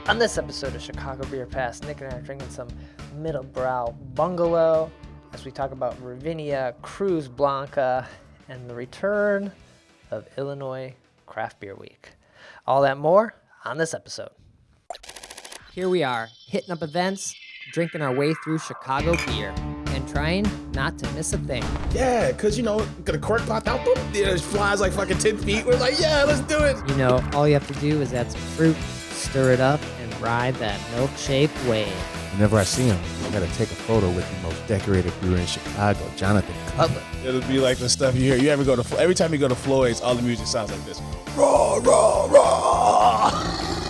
On this episode of Chicago Beer Pass, Nick and I are drinking some Middle Brow Bungalow as we talk about Ravinia, Cruz Blanca, and the return of Illinois Craft Beer Week. All that more on this episode. Here we are, hitting up events, drinking our way through Chicago beer, and trying not to miss a thing. Yeah, because, got a cork popped out, boom, it flies like fucking 10 feet. We're like, yeah, let's do it. All you have to do is add some fruit, stir it up, and ride that milkshake wave. Whenever I see him, I gotta take a photo with the most decorated brewer in Chicago, Jonathan Cutler. It'll be like the stuff you hear. Every time you go to Floyd's, all the music sounds like this. Raw, raw, raw.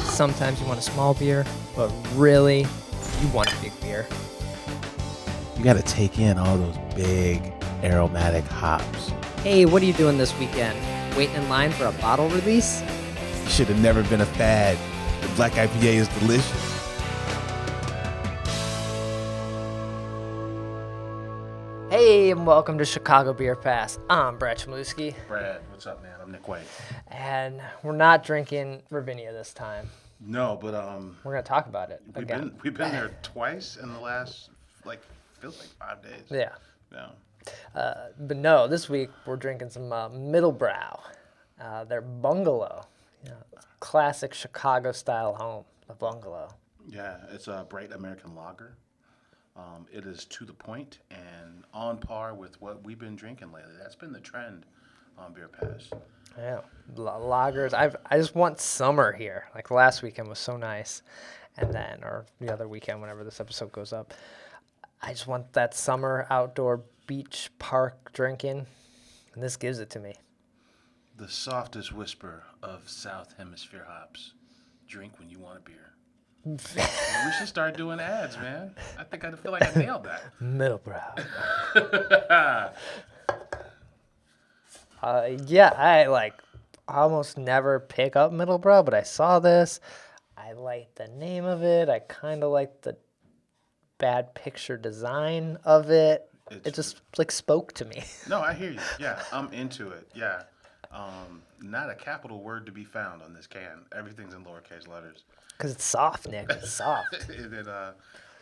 Sometimes you want a small beer, but really, you want a big beer. You gotta take in all those big aromatic hops. Hey, what are you doing this weekend? Waiting in line for a bottle release? You should have never been a fad. The Black IPA is delicious. Hey, and welcome to Chicago Beer Pass. I'm Brad Chmielewski. Brad, what's up, man? I'm Nik White. And we're not drinking Ravinia this time. No, but we're going to talk about it again. We've been there twice in the last, feels like 5 days. Yeah. Yeah. But no, this week we're drinking some Middle Brow. Their Bungalow. Classic Chicago-style home, the Bungalow. Yeah, it's a bright American lager. It is to the point and on par with what we've been drinking lately. That's been the trend on Beer Pass. Yeah, lagers. I just want summer here. Like last weekend was so nice, or the other weekend whenever this episode goes up. I just want that summer outdoor beach park drinking, and this gives it to me. The softest whisper of South Hemisphere hops. Drink when you want a beer. We should start doing ads, man. I feel like I nailed that. Middle Brow. I almost never pick up Middle Brow, but I saw this. I like the name of it. I kind of like the bad picture design of it. It just spoke to me. No, I hear you. Yeah, I'm into it. Yeah. Not a capital word to be found on this can. Everything's in lowercase letters. Because it's soft, Nick. It's soft.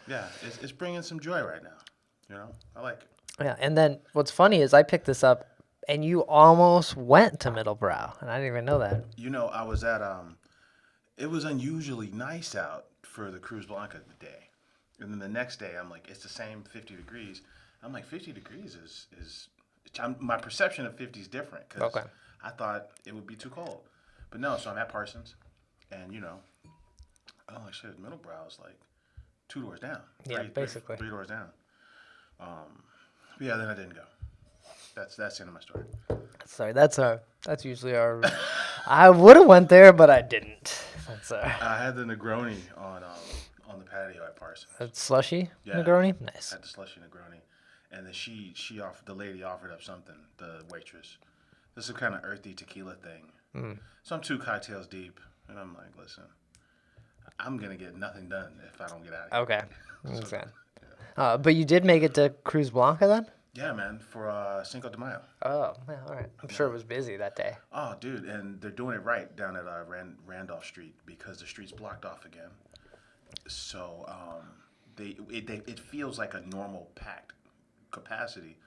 It's bringing some joy right now. I like it. Yeah, and then what's funny is I picked this up, and you almost went to Middle Brow, and I didn't even know that. I was at it was unusually nice out for the Cruz Blanca day, and then the next day I'm like, it's the same 50 degrees. I'm like, 50 degrees is my perception of 50 is different because I thought it would be too cold, but no. So I'm at Parsons, and oh shit, Middle Brow is like 2 doors down. Yeah, basically 3 doors down. Then I didn't go. That's the end of my story. Sorry, that's usually our. I would have went there, but I didn't. I had the Negroni on the patio at Parsons. A slushy Yeah. Negroni, nice. I had the slushy Negroni, and then the lady offered up something. The waitress. This is a kind of earthy tequila thing. So I'm 2 cocktails deep, and I'm like, listen, I'm gonna get nothing done if I don't get out of here. Okay, that's good. Yeah. But you did make it to Cruz Blanca then? Yeah, man, for Cinco de Mayo. Oh, yeah, all right. I'm sure it was busy that day. Oh, dude, and they're doing it right down at Randolph Street because the street's blocked off again. So it feels like a normal packed capacity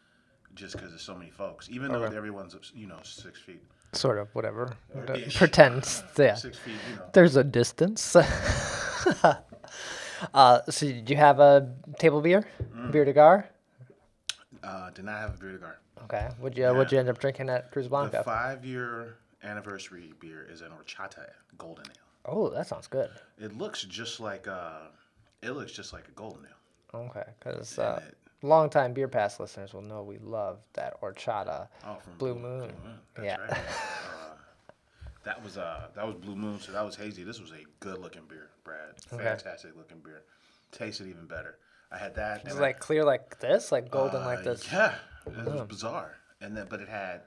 just because there's so many folks, even though everyone's 6 feet. Sort of, whatever. Ish. Pretend, yeah. 6 feet, There's a distance. So did you have a table beer? Beer de gar? Did not have a beer de gar. Okay. What'd you end up drinking at Cruz Blanca? The 5-year anniversary beer is an horchata golden ale. Oh, that sounds good. It looks just like a golden ale. Okay, because longtime Beer Pass listeners will know we love that horchata. From Blue Moon. That's right. That was Blue Moon, so that was hazy. This was a good looking beer, Brad. Fantastic looking beer. Tasted even better. I had that. Is it clear like this, like golden like this? Yeah, it was bizarre, but it had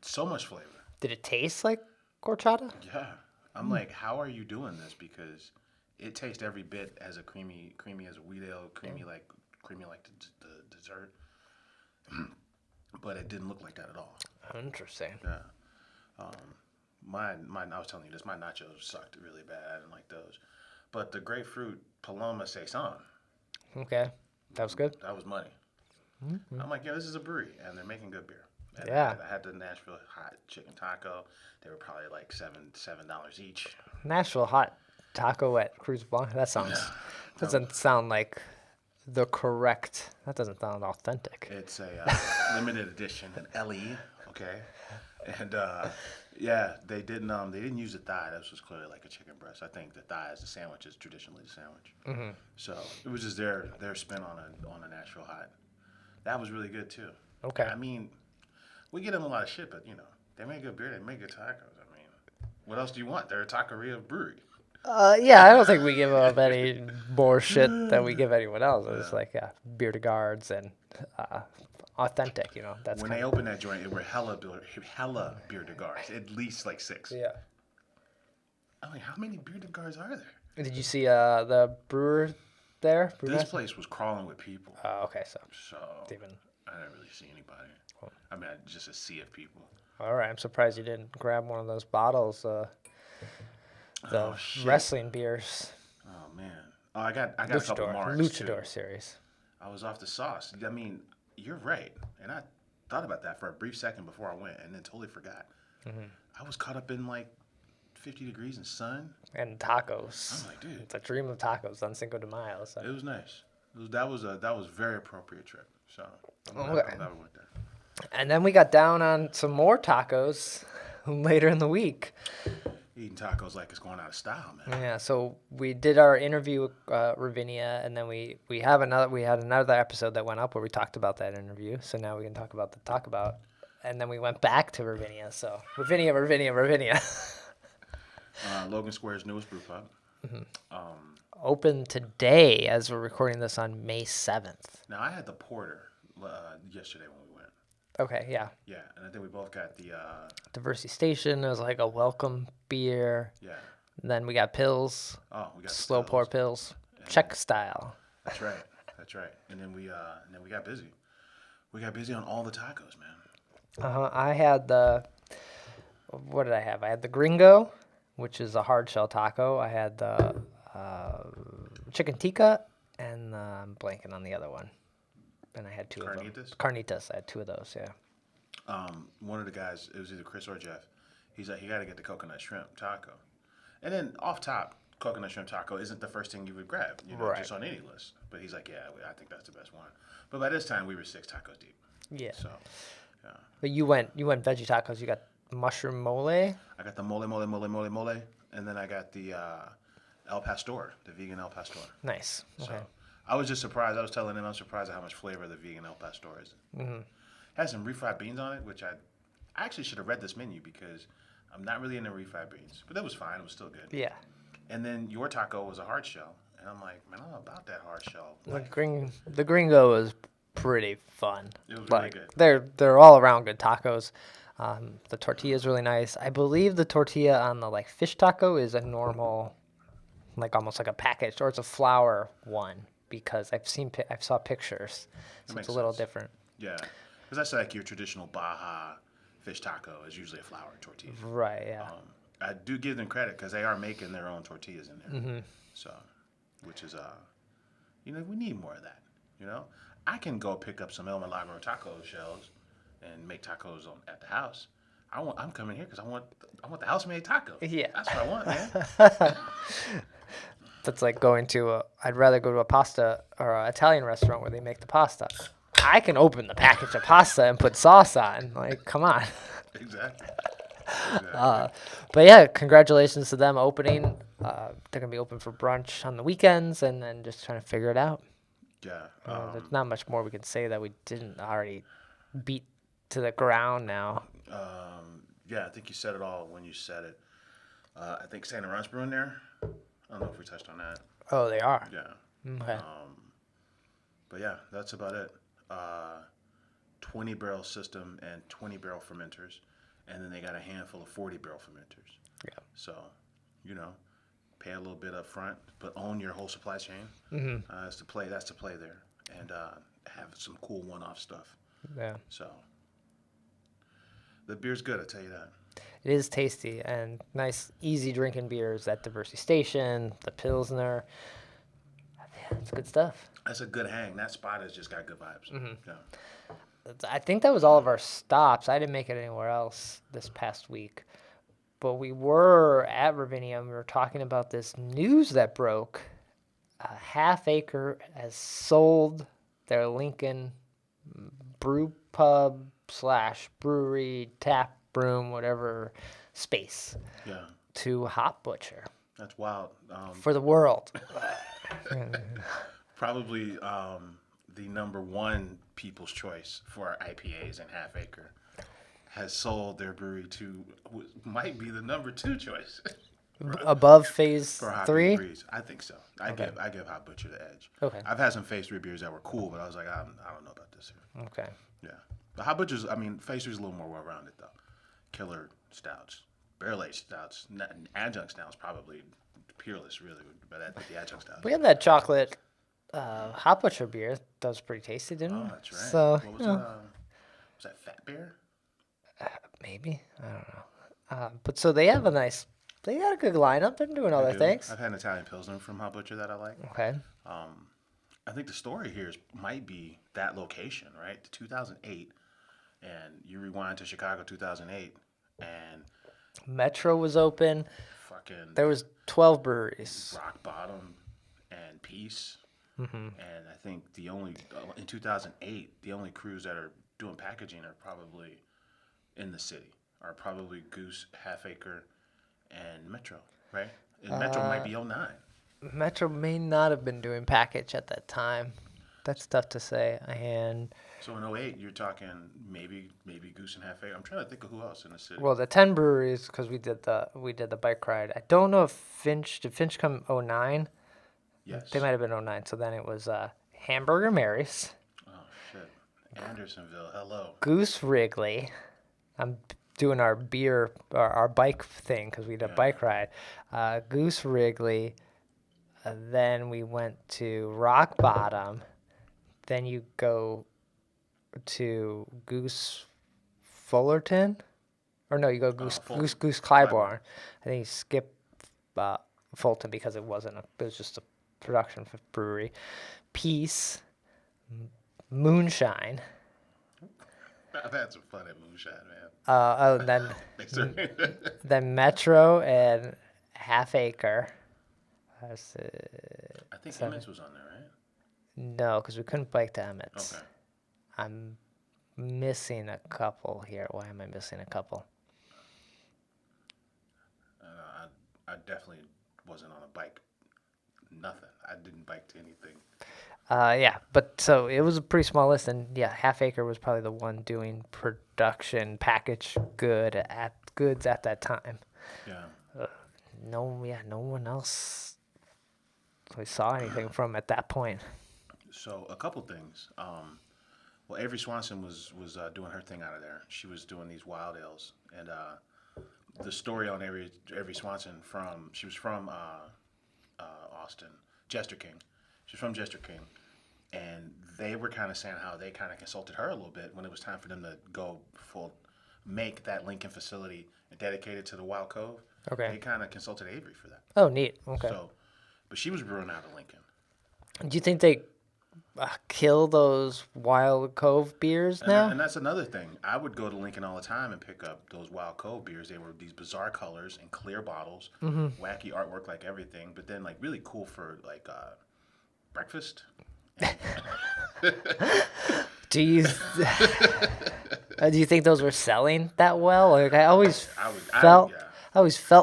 so much flavor. Did it taste like horchata? Yeah, I'm like, how are you doing this? Because it tastes every bit as creamy as a wheat ale, creamy like the dessert, but it didn't look like that at all. Interesting. Yeah. I was telling you this, my nachos sucked really bad. I didn't like those. but the grapefruit Paloma Saison, Okay, that was good. that was money. I'm like, yeah, this is a brewery, and they're making good beer. And Yeah. I had the Nashville hot chicken taco. They were probably like $7 each. Nashville hot taco at Cruz Blanca. That doesn't sound like the correct. That doesn't sound authentic. It's a limited edition, an LE, okay, and yeah, they didn't use the thigh. This was clearly like a chicken breast. I think the thigh as a sandwich is traditionally the sandwich. So it was just their spin on a Nashville hot. That was really good too. Okay. I mean, we get them a lot of shit, but they make good beer. They make good tacos. I mean, what else do you want? They're a taqueria brewery. Yeah, I don't think we give up any more shit than we give anyone else. It's like beer to guards and authentic. That's When they opened that joint, it were hella beer to guards. At least like 6. Yeah. I'm like, how many beer to guards are there? Did you see the brewer there? This place was crawling with people. Oh, okay. So So even. I didn't really see anybody. I mean, just a sea of people. All right. I'm surprised you didn't grab one of those bottles. The wrestling beers. Oh man. Oh, I got a couple marks Luchador too. series. I was off the sauce. I mean, you're right, and I thought about that for a brief second before I went, and then totally forgot. I was caught up in like 50 degrees in sun. And tacos. I'm like, dude, It's a dream of tacos on Cinco de Mayo. So. it was nice. That was a very appropriate trip. So I'm glad we went there. And then we got down on some more tacos later in the week. Eating tacos like it's going out of style, man. Yeah, so we did our interview with Ravinia, and then we had another episode that went up where we talked about that interview. So now we can talk about and then we went back to Ravinia. So Ravinia. Logan Square's newest brew pub. Open today as we're recording this on May 7th. Now I had the porter yesterday when we went. Okay, yeah. Yeah, and I think we both got the Diversity Station. It was like a welcome beer. yeah. And then we got pills. Oh, we got the Slow pour pills. Czech style. That's right. And then we got busy. We got busy on all the tacos, man. I had what did I have? I had the Gringo, which is a hard shell taco. I had the chicken tikka, and I'm blanking on the other one. And I had two of them. Carnitas. I had 2 of those, yeah. One of the guys, it was either Chris or Jeff, he's like, you got to get the coconut shrimp taco. And then off top, coconut shrimp taco isn't the first thing you would grab, right. Just on any list. But he's like, yeah, I think that's the best one. But by this time, we were 6 tacos deep. Yeah. So, yeah. But you went veggie tacos. You got mushroom mole. I got the mole, and then I got the El Pastor, the vegan El Pastor. Nice. Okay. So I was just surprised. I was telling him I was surprised at how much flavor the vegan El Pastor is. Has some refried beans on it, which I actually should have read this menu because I'm not really into refried beans. But that was fine. It was still good. Yeah. And then your taco was a hard shell. And I'm like, man, I don't know about that hard shell. The Gringo is pretty fun. It was really good. They're all around good tacos. The tortilla is really nice. I believe the tortilla on the fish taco is a normal, almost like a packaged, or it's a flour one because I saw pictures, so it's a little different. Yeah, because that's like your traditional Baja fish taco is usually a flour tortilla. Right. Yeah. I do give them credit because they are making their own tortillas in there. So, which is we need more of that. I can go pick up some El Milagro taco shells and make tacos at the house. I'm coming here because I want the house-made taco. Yeah, that's what I want, man. That's like going to I'd rather go to a pasta or an Italian restaurant where they make the pasta. I can open the package of pasta and put sauce on. Come on. Exactly. But yeah, congratulations to them opening. They're gonna be open for brunch on the weekends, and then just trying to figure it out. Yeah. There's not much more we can say that we didn't already beat to the ground now. Yeah, I think you said it all when you said it. I think Santa Run's brewing there. I don't know if we touched on that. Oh, they are? Yeah. Okay. But yeah, that's about it. 20 barrel system and 20 barrel fermenters. And then they got a handful of 40 barrel fermenters. Yeah. So, pay a little bit up front, but own your whole supply chain. That's the play there. And have some cool one-off stuff. Yeah. So, the beer's good, I tell you that. It is tasty and nice, easy drinking beers at Diversity Station, the Pilsner. Yeah, it's good stuff. That's a good hang. That spot has just got good vibes. Yeah. I think that was all of our stops. I didn't make it anywhere else this past week. But we were at Ravinia and we were talking about this news that broke. Half Acre has sold their Lincoln brew pub / brewery, tap room, whatever space to Hop Butcher. That's wild. For the world. Probably the number one people's choice for IPAs in Half Acre has sold their brewery to might be the number 2 choice. Above phase for Hop 3? Breeze. I think so. I give Hop Butcher the edge. Okay. I've had some phase 3 beers that were cool, but I was like, I don't know about this here. Okay. Yeah. The Hop Butcher's, phase 3 is a little more well-rounded, though. Killer stouts, barrel-aged stouts, adjunct stouts, probably Peerless, really, but the adjunct stouts. We had that chocolate Hop Butcher beer. That was pretty tasty, didn't we? Oh, that's right. So, what was was that Fat Bear? Maybe. I don't know. But so they have they got a good lineup. They're doing other things. I've had an Italian Pilsner from Hop Butcher that I like. Okay. I think the story here might be that location, right? 2008, and you rewind to Chicago 2008, and Metro was open. fucking There was 12 breweries. Rock Bottom and Peace, and I think in 2008, the only crews that are doing packaging are probably in the city, are probably Goose, Half Acre, and Metro, right? And Metro might be 09. Metro may not have been doing package at that time. That's tough to say. And So in 08, you're talking maybe Goose and Half Acre. I'm trying to think of who else in the city. well, the 10 breweries because we did the bike ride. I don't know if did Finch come 09? Yes. They might have been 09. So then it was Hamburger Mary's, Oh shit. Andersonville. Hello. Goose Wrigley. I'm doing our bike thing because we did a bike ride. Goose Wrigley. Then we went to Rock Bottom. Then you go to Goose Fullerton, or no, you go Goose Clybourne. I think you skip Fulton because it was just a production brewery. Peace, Moonshine. I've had some fun at Moonshine, man. And then Metro and Half Acre. I think Emmets was on there, right? No, because we couldn't bike to Emmett's. Okay. I'm missing a couple here. Why am I missing a couple? I definitely wasn't on a bike. Nothing. I didn't bike to anything. Yeah, but so it was a pretty small list, and yeah, Half Acre was probably the one doing production package goods at that time. Yeah. No one else we saw anything from at that point. So a couple things. Well, Avery Swanson was doing her thing out of there. She was doing these wild ales, and the story on Avery Swanson she was from Austin, Jester King. She's from Jester King, and they were kind of saying how they kind of consulted her a little bit when it was time for them to go make that Lincoln facility dedicated to the Wild Cove. Okay. They kind of consulted Avery for that. Oh, neat. Okay. So, but she was brewing out of Lincoln. Do you think they kill those Wild Cove beers now? And that's another thing. I would go to Lincoln all the time and pick up those Wild Cove beers. They were these bizarre colors and clear bottles, wacky artwork like everything, but then like really cool for like breakfast. Do you think those were selling that well? Like I always felt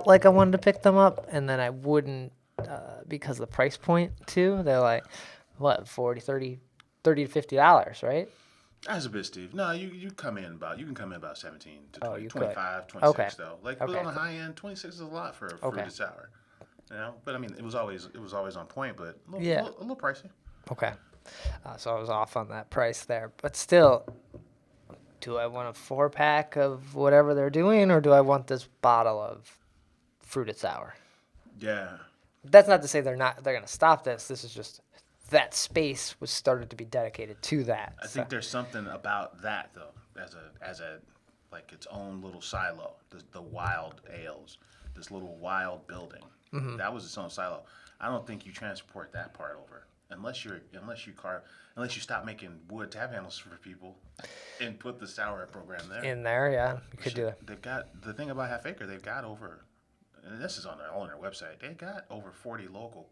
like I wanted to pick them up, and then I wouldn't because of the price point too. They're like, what, $30 to $50, right? That's a bit steep. No, you can come in about 17 to 20, 25, 26 okay. though. Like but on the high end, 26 is a lot for a fruited sour. You know, but I mean, it was always on point, but a little pricey. Okay. So I was off on that price there, but still, do I want a 4-pack of whatever they're doing, or do I want this bottle of fruited sour? Yeah. That's not to say they're going to stop this. This is just that space was started to be dedicated to that. I think there's something about that though, as a like its own little silo. The wild ales, this little wild building. That was its own silo. I don't think you transport that part over unless you stop making wood tap handles for people and put the sour program there. In there, yeah, you could do it. They've got the thing about Half Acre. They've got over, and this is all on their website. They got over 40 local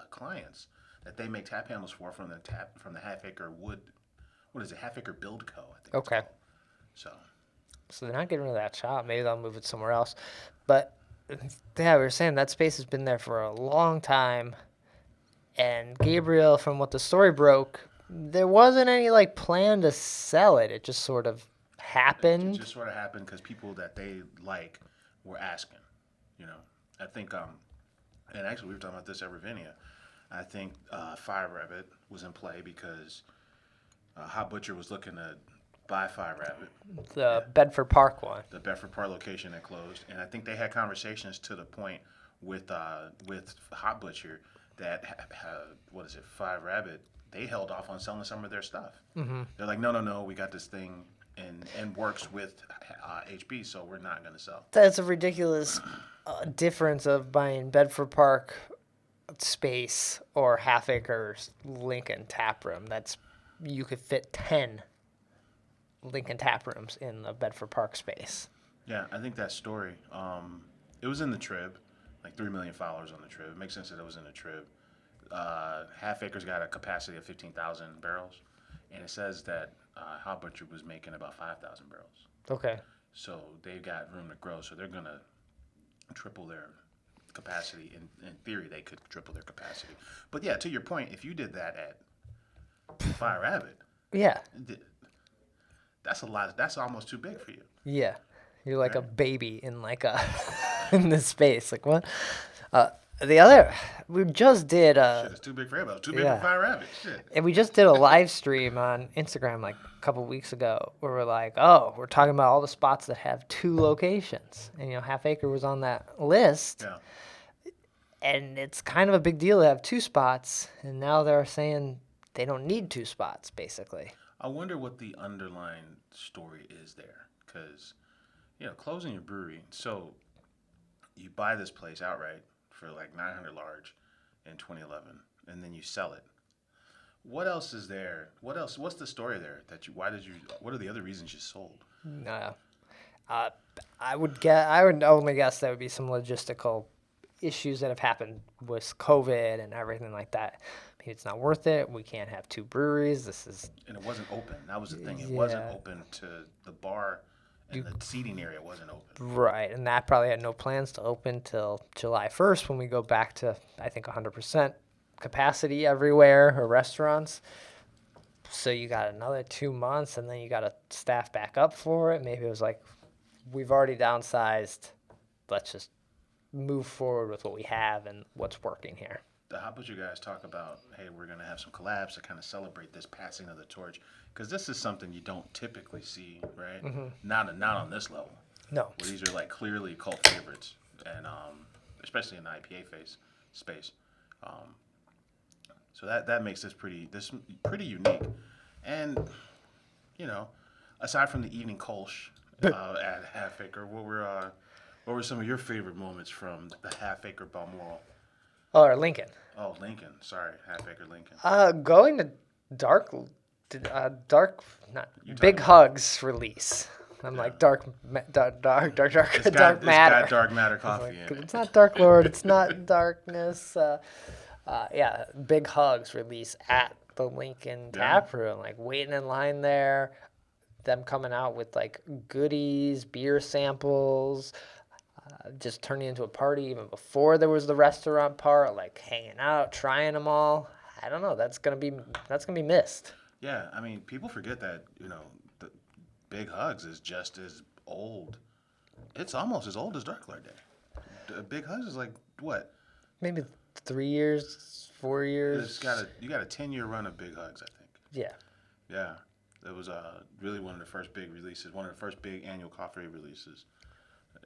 clients that they make tap handles for from the Half Acre wood. What is it? Half Acre Build Co. I think. Okay. So they're not getting rid of that shop. Maybe they'll move it somewhere else. But yeah, we were saying that space has been there for a long time. And Gabriel, from what the story broke, there wasn't any like plan to sell it. It just sort of happened. It just sort of happened because people that they like were asking. I think and actually we were talking about this at Ravinia. I think Fire Rabbit was in play because Hot Butcher was looking to buy Fire Rabbit. The Bedford Park one. The Bedford Park location that closed, and I think they had conversations to the point with Hot Butcher that Fire Rabbit. They held off on selling some of their stuff. Mm-hmm. They're like, no, we got this thing and works with HB, so we're not going to sell. That's a ridiculous difference of buying Bedford Park space or Half Acre's Lincoln tap room. You could fit 10 Lincoln tap rooms in the Bedford Park space. Yeah, I think that story, it was in the Trib, like 3 million followers on the Trib. It makes sense that it was in the Trib. Half Acre's got a capacity of 15,000 barrels, and it says that Hot Butcher was making about 5,000 barrels. Okay. So they've got room to grow, so they're going to triple their capacity. In theory, they could triple their capacity. But yeah, to your point, if you did that at Fire Rabbit, yeah, that's a lot. That's almost too big for you. Yeah, you're like a baby in in this space. Like what? We just did Shit, it's too big for everybody. It's too big for Fire Rabbit. Shit. And we just did a live stream on Instagram like a couple weeks ago where we're like, we're talking about all the spots that have 2 locations. And, Half Acre was on that list. Yeah. And it's kind of a big deal to have 2 spots. And now they're saying they don't need 2 spots, basically. I wonder what the underlying story is there. Because, closing your brewery. So you buy this place outright for like 900 large in 2011, and then you sell it. What else is there? What's the story there? What are the other reasons you sold? I would only guess there would be some logistical issues that have happened with COVID and everything like that. Maybe it's not worth it. We can't have 2 breweries. And it wasn't open. That was the thing. It wasn't open to the bar. And the seating area wasn't open. Right, and that probably had no plans to open till July 1st when we go back to, I think, 100% capacity everywhere or restaurants. So you got another 2 months, and then you got to staff back up for it. Maybe it was like, we've already downsized. Let's just move forward with what we have and what's working here. The Hot Butcher guys talk about, hey, we're going to have some collabs to kind of celebrate this passing of the torch. Because this is something you don't typically see, right? Mm-hmm. Not on this level. No. Where these are like clearly cult favorites, and especially in the IPA space. So that makes this pretty unique. And aside from the evening Kolsch at Half Acre, what were some of your favorite moments from the Half Acre Balmoral? Oh, or Lincoln. Oh, Lincoln. Sorry, Half Acre Lincoln. Going to Big Hugs release. I'm like dark matter. It's got dark matter coffee in it. It's not Dark Lord. It's not darkness. Big Hugs release at the Lincoln Tap Room. Like waiting in line there. Them coming out with like goodies, beer samples. Just turning into a party even before there was the restaurant part. Like hanging out, trying them all. I don't know. That's gonna be missed. Yeah, I mean, people forget that, the Big Hugs is just as old. It's almost as old as Dark Lord Day. Big Hugs is like, what? Maybe 3 years, 4 years. You got a 10-year run of Big Hugs, I think. Yeah. Yeah. It was really one of the first big releases, one of the first big annual coffee releases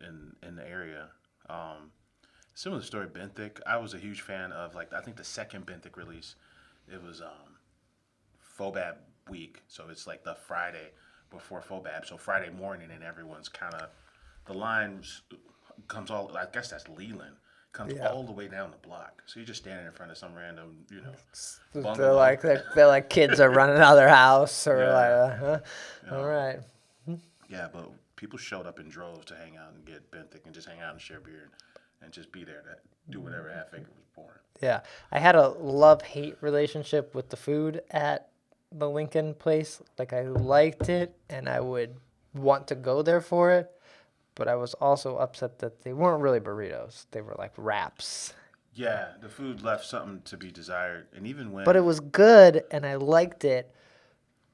in the area. Similar story, Benthic. I was a huge fan of, I think the second Benthic release, it was FOBAB week. So it's like the Friday before FOBAB. So Friday morning, and everyone's kind of the line comes all. I guess that's Leland. Comes all the way down the block. So you're just standing in front of some random, bungalow. They're like kids are running out of their house or all right. Yeah, but people showed up in droves to hang out and get benthic and just hang out and share beer and just be there to do whatever Half Acre was born. Yeah, I had a love-hate relationship with the food at the Lincoln place. Like, I liked it and I would want to go there for it. But I was also upset that they weren't really burritos. They were like wraps. Yeah, the food left something to be desired. And even when... But it was good, and I liked it.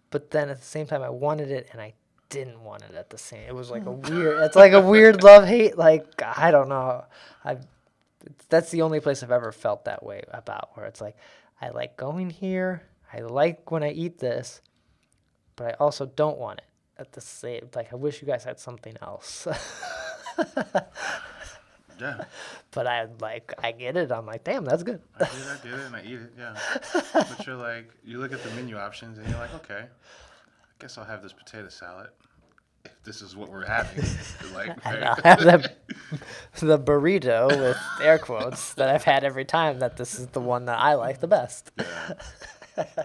But then at the same time, I wanted it, and I didn't want it at the same... It was like a weird... It's like a weird love-hate. Like, I don't know. That's the only place I've ever felt that way about, where it's like, I like going here. I like when I eat this. But I also don't want it. At the same, like, I wish you guys had something else. Yeah. But I get it. I'm like, damn, that's good. I get it, and I eat it, yeah. But you're like, you look at the menu options, and you're like, okay, I guess I'll have this potato salad if this is what we're having. Like, and I'll have the burrito with air quotes that I've had every time that this is the one that I like the best. Yeah.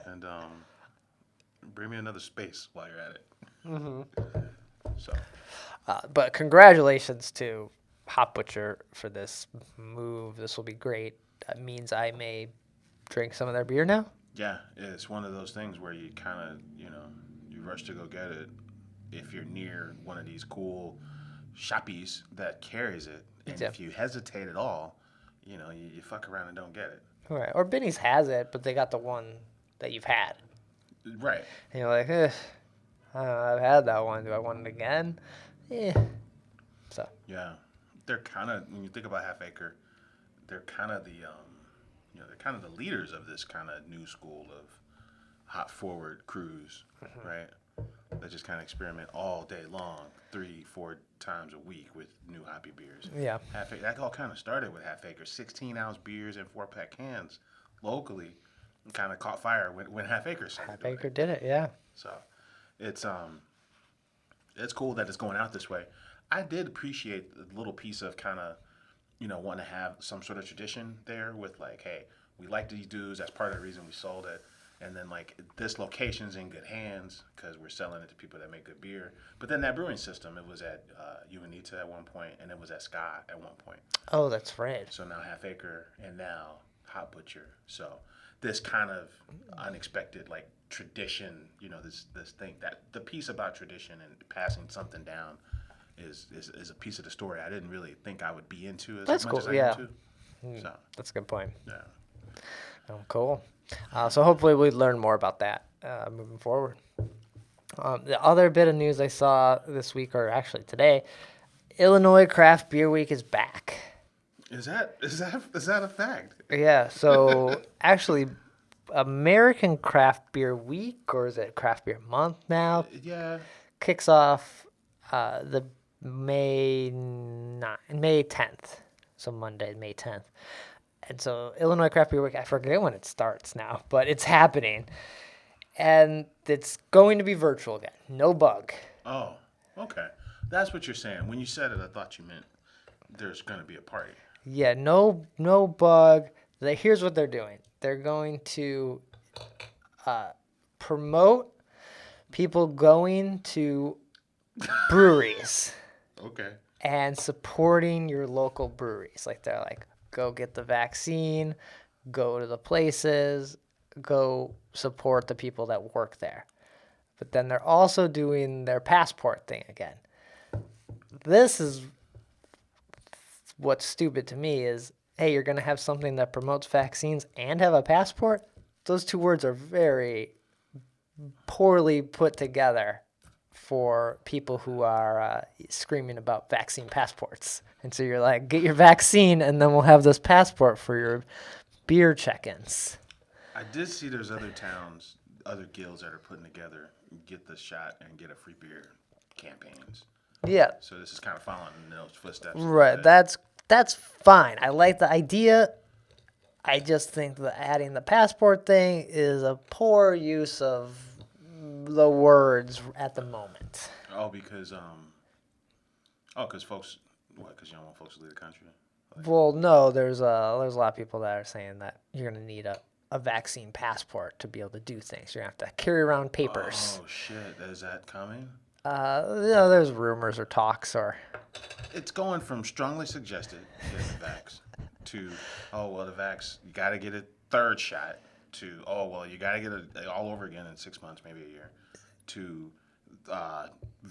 And bring me another space while you're at it. So, but congratulations to Hop Butcher for this move. This will be great. That means I may drink some of their beer now. Yeah, it's one of those things where you kind of, you rush to go get it if you're near one of these cool shoppies that carries it. And if you hesitate at all, you fuck around and don't get it. Right. Or Benny's has it, but they got the one that you've had. Right. And you're like, I don't know, I've had that one. Do I want it again? Yeah. So. Yeah, they're kind of, when you think about Half Acre, they're kind of they're kind of the leaders of this kind of new school of hop forward crews, right? That just kind of experiment all day long, 3-4 times a week with new hoppy beers. Yeah. Half Acre, that all kind of started with Half Acre, 16-ounce beers and 4-pack cans locally, and kind of caught fire when Half Acre started. Half Acre did it, yeah. So. It's cool that it's going out this way. I did appreciate the little piece of kind of, wanting to have some sort of tradition there with like, hey, we like these dudes. That's part of the reason we sold it. And then like this location's in good hands because we're selling it to people that make good beer. But then that brewing system, it was at Uinita at one point, and it was at Scott at one point. Oh, that's right. So now Half Acre, and now Hop Butcher. So this kind of unexpected like tradition, this thing, that the piece about tradition and passing something down is a piece of the story I didn't really think I would be into as much as I am too. So that's a good point. Yeah. Oh, cool. So hopefully we learn more about that moving forward. The other bit of news I saw this week, or actually today, Illinois Craft Beer Week is back. Is that a fact? Yeah. So actually, American Craft Beer Week, or is it Craft Beer Month now? Yeah. Kicks off the May 10th. So Monday, May 10th. And so Illinois Craft Beer Week, I forget when it starts now, but it's happening. And it's going to be virtual again. No bug. Oh, okay. That's what you're saying. When you said it, I thought you meant there's going to be a party. Yeah, no bug. Here's what they're doing. They're going to promote people going to breweries. Okay. And supporting your local breweries. Like, they're like, go get the vaccine, go to the places, go support the people that work there. But then they're also doing their passport thing again. This is what's stupid to me is, hey, you're going to have something that promotes vaccines and have a passport? Those two words are very poorly put together for people who are screaming about vaccine passports. And so you're like, get your vaccine, and then we'll have this passport for your beer check-ins. I did see there's other towns, other guilds that are putting together get the shot and get a free beer campaigns. Yeah. So this is kind of following in those footsteps. Right. That's fine. I like the idea. I just think that adding the passport thing is a poor use of the words at the moment. Oh, because folks, what? Because you don't want folks to leave the country. Well, no, there's a lot of people that are saying that you're gonna need a vaccine passport to be able to do things. You're gonna have to carry around papers. Oh shit! Is that coming? There's rumors or talks or. It's going from strongly suggested get the vax to the vax you got to get a third shot to you got to get it all over again in 6 months, maybe a year, to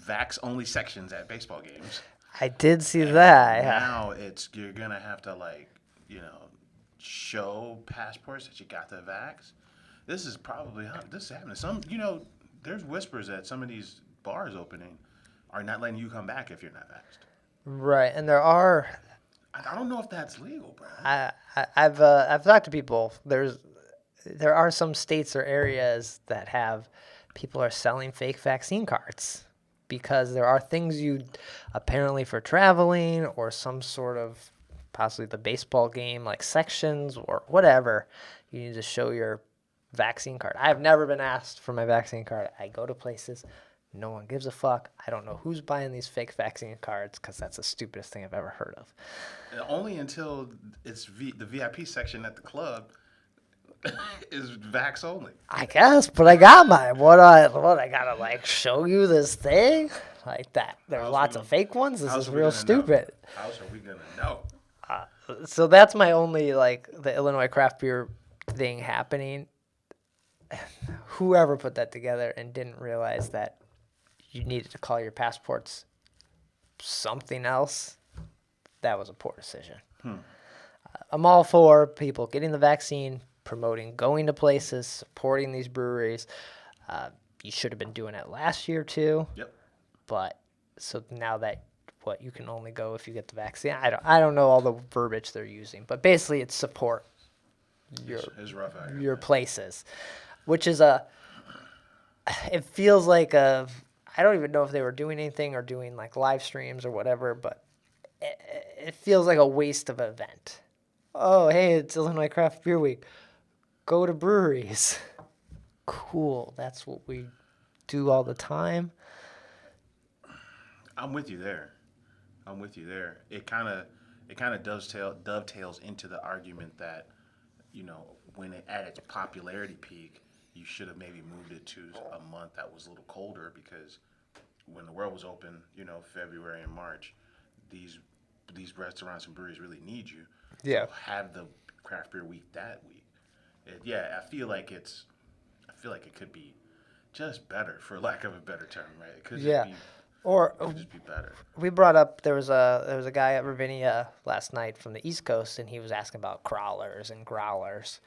vax only sections at baseball games. I did see that. Now you're gonna have to show passports that you got the vax. This is probably this is happening. There's whispers that some of these bars opening are not letting you come back if you're not vaxxed. Right, and there are. I don't know if that's legal, bro. I've talked to people. There are some states or areas that have people are selling fake vaccine cards because there are things you apparently for traveling or some sort of possibly the baseball game like sections or whatever you need to show your vaccine card. I've never been asked for my vaccine card. I go to places. No one gives a fuck. I don't know who's buying these fake vaccine cards because that's the stupidest thing I've ever heard of. Only until it's the VIP section at the club is vax only. I guess, but I got mine. What I gotta show you this thing like that? There's lots of fake ones. This is real stupid. How are we gonna know? So that's my only the Illinois craft beer thing happening. Whoever put that together and didn't realize that you needed to call your passports something else, that was a poor decision. I'm all for people getting the vaccine, promoting going to places, supporting these breweries. You should have been doing it last year too. Yep. But so now that you can only go if you get the vaccine. I don't know all the verbiage they're using, but basically it's support it's rough out here, your places, which is it feels like I don't even know if they were doing anything or doing live streams or whatever, but it feels like a waste of an event. Oh, hey, it's Illinois Craft Beer Week. Go to breweries. Cool. That's what we do all the time. I'm with you there. It kind of dovetails into the argument that, when it at its popularity peak, you should have maybe moved it to a month that was a little colder because when the world was open, February and March, these restaurants and breweries really need you. Yeah. So have the craft beer week that week. I feel like it could be just better, for lack of a better term, right? It could just be better. We brought up there was a guy at Ravinia last night from the East Coast, and he was asking about crawlers and growlers.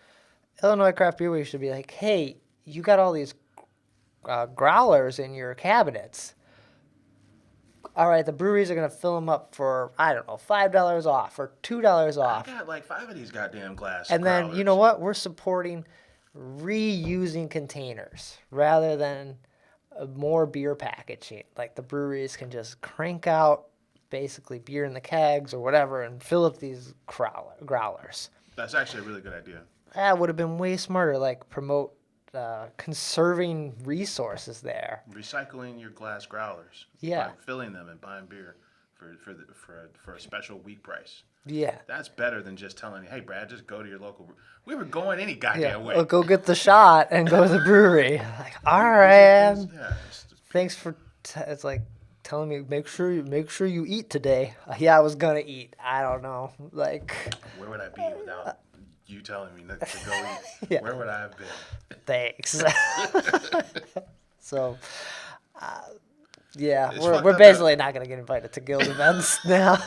Illinois Craft Beer Week should be like, hey, you got all these growlers in your cabinets. All right, the breweries are going to fill them up for, I don't know, $5 off or $2 off. I got 5 of these goddamn glass And growlers. then, you know what? We're supporting reusing containers rather than more beer packaging. The breweries can just crank out basically beer in the kegs or whatever and fill up these growlers. That's actually a really good idea. That would have been way smarter, promote conserving resources there. Recycling your glass growlers. Yeah. By filling them and buying beer for a special week price. Yeah. That's better than just telling you, hey, Brad, just go to your local brewery. We were going any goddamn way. Well, go get the shot and go to the brewery. All right. Thanks for it's telling me make sure you eat today. Yeah, I was gonna eat. I don't know. Where would I be without you telling me to go eat? Yeah. Where would I have been? Thanks. So, yeah, It's we're basically not gonna get invited to guild events now.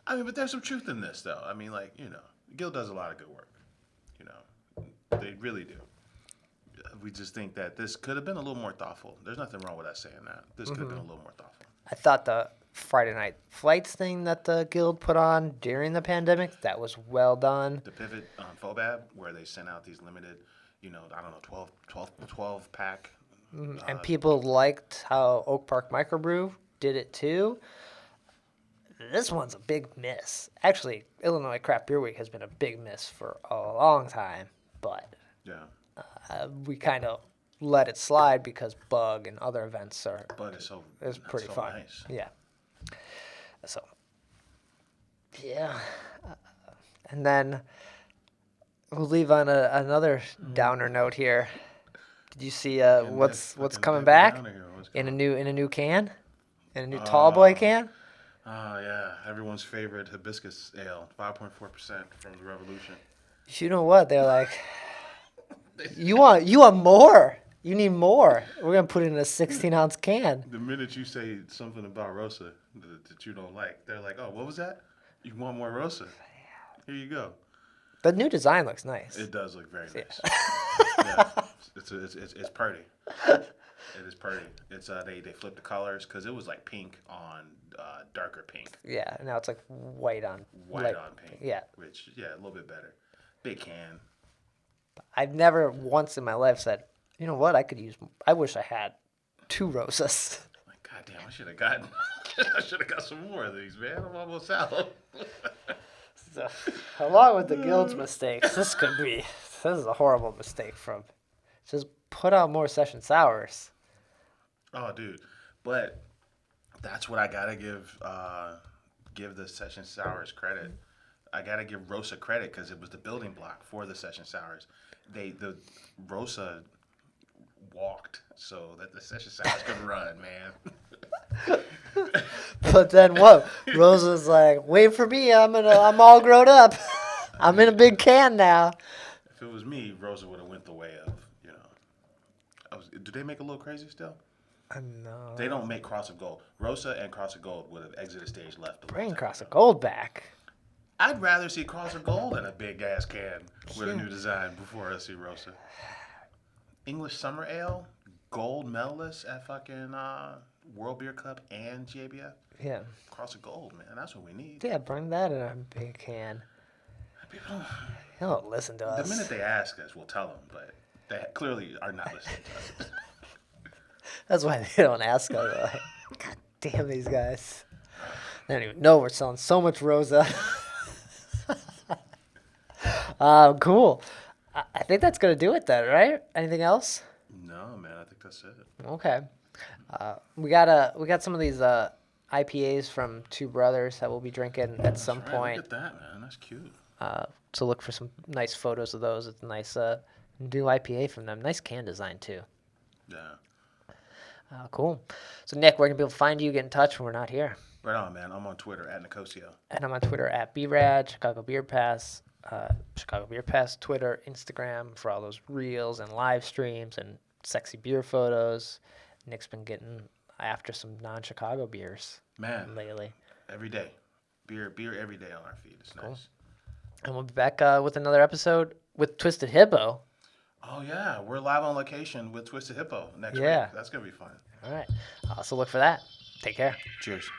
But there's some truth in this, though. Guild does a lot of good work. They really do. We just think that this could have been a little more thoughtful. There's nothing wrong with us saying that. This could have been a little more thoughtful. I thought the Friday night flights thing that the guild put on during the pandemic, that was well done. The pivot on Fobab, where they sent out these limited, 12 pack. And people liked how Oak Park Microbrew did it too. This one's a big miss. Actually, Illinois Craft Beer Week has been a big miss for a long time, but Yeah. we kind of let it slide because Bug and other events are. But it's pretty so fun. nice. Yeah. So. Yeah. And then we'll leave on another downer note here. Did you see what's coming back in a new can, in a new tall boy can? Oh yeah, everyone's favorite hibiscus ale, 5.4% from the Revolution. You know what? They're like, you want more? You need more. We're gonna put it in a 16-ounce can. The minute you say something about Rosa that you don't like, they're like, oh, what was that? You want more Rosa? Here you go. The new design looks nice. It does look very nice. Yeah. It's pretty. It is pretty. It's they flipped the colors because it was like pink on darker pink. Yeah, now it's like white on pink. Yeah. Which a little bit better. Big can. I've never once in my life said, you know what, I wish I had 2 Rosas. Like, goddamn, I should have got some more of these, man. I'm almost out. So, along with the guild's mistakes, this is a horrible mistake from just put out more session sours. Oh, dude. But that's what I gotta give the session sours credit. I gotta give Rosa credit because it was the building block for the session sours. The Rosa walked so that the session sours could run, man. But then what? Rosa's like, wait for me. I'm all grown up. I'm in a big can now. If it was me, Rosa would have went the way of, do they make a little crazy still? No. They don't make Cross of Gold. Rosa and Cross of Gold would have exited stage left. Bring Cross of Gold back. I'd rather see Cross of Gold in a big ass can with a new design before I see Rosa. English Summer Ale, gold medalist at fucking World Beer Cup and JBF. Yeah. Cross of Gold, man. That's what we need. Yeah, bring that in a big can. People don't listen to us. The minute they ask us, we'll tell them, but they clearly are not listening to us. That's why they don't ask us. Like, God damn these guys. They don't even know we're selling so much Rosa. Cool. I think that's going to do it then, right? Anything else? No, man. I think that's it. Okay. We got some of these IPAs from Two Brothers that we'll be drinking at some point. Look at that, man. That's cute. So look for some nice photos of those. It's a nice new IPA from them. Nice can design, too. Yeah. Cool. So, Nick, where can people find you, get in touch when we're not here? Right on, man. I'm on Twitter at Nicosio. And I'm on Twitter at BRAD, Chicago Beer Pass, Twitter, Instagram for all those reels and live streams and sexy beer photos. Nick's been getting after some non-Chicago beers, man, lately. Every day. Beer every day on our feed. It's cool. Nice. And we'll be back with another episode with Twisted Hippo. Oh, yeah. We're live on location with Twisted Hippo next week. That's going to be fun. All right. So look for that. Take care. Cheers.